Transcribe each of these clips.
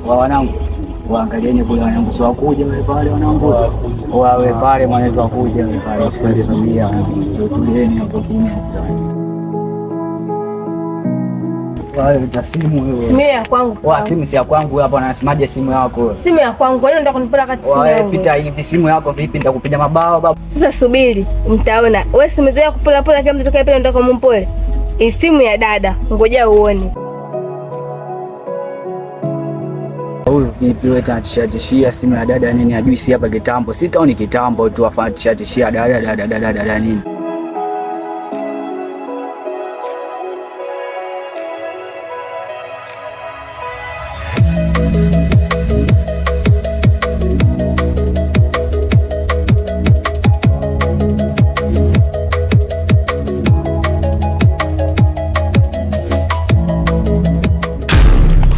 Wanangu waangalieni kule, wanangu sio wakuja wale pale, wanangu wawe pale mwanzo wakuja wale pale, sio tulieni hapo kimya sana. Simu ya kwangu. Simu si ya kwangu hapa, nasemaje simu yako? Simu ya kwangu. Kwa nini unataka kunipora kati simu yangu? Pita hivi, simu yako vipi? Nitakupiga mabao baba. Sasa subiri, mtaona. Wewe si umezoea kupola pola kama mtu toka pale unataka kumpole. Hii simu ya dada, ngoja uone. Huyu vipi wewe tanishia simu ya dada nini? Hajui si hapa kitambo. Sitaoni kitambo tu afanishia dada nini?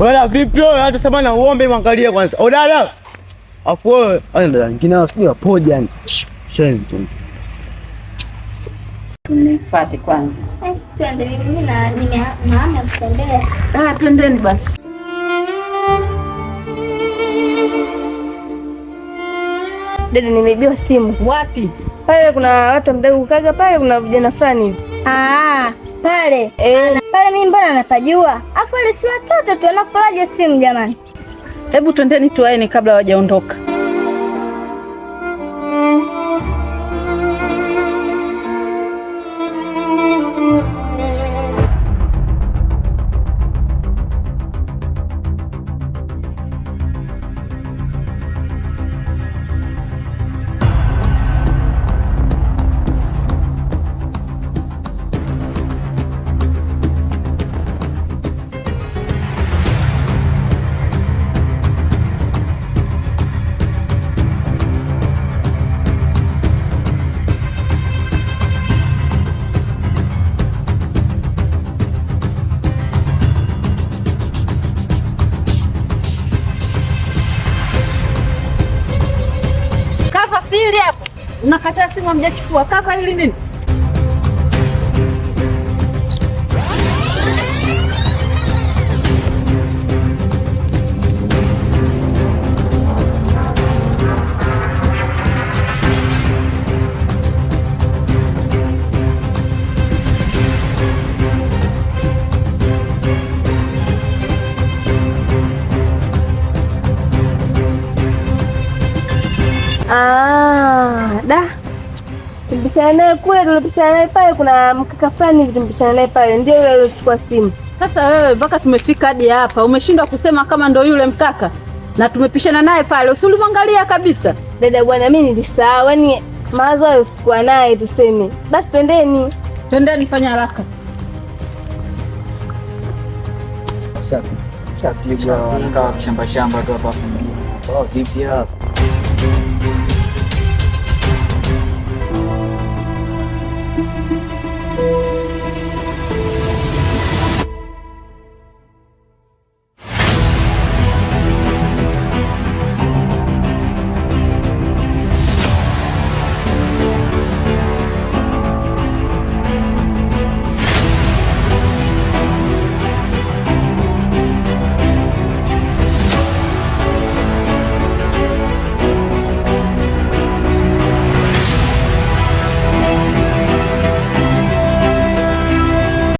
Wala vipi wewe, hata sema na uombe mwangalie kwanza. O dada. Afu wewe, dada nyingine asikia hapoje yani. Shenzi. Nifuate kwanza. Twende, mimi na nimehamia kutembea. Twendeni basi. Dada, nimeibiwa simu. Wapi? Pale kuna watu mdau kukaga pale, kuna vijana fulani hivi. Pale. Pale mimi mbona napajua? Afu wale si watoto tu wanakulaje simu jamani? Hebu twendeni tuwaeni kabla hawajaondoka. Siri hapo. Unakataa simu hamjachukua. Kaka hili nini? Tumbishana naye kule, tulipishana naye pale, kuna mkaka fulani hivi tumbishana naye pale, ndio yule aliochukua simu. Sasa wewe mpaka tumefika hadi hapa, umeshindwa kusema kama ndio yule mkaka? Na tumepishana naye pale, usilimwangalia kabisa. Dada bwana, mimi nilisahau, yaani mawazo hayo sikuwa naye tuseme. Basi twendeni. Twendeni, fanya haraka. Shapigwa wanakaa shamba tu hapa. Vipi hapa?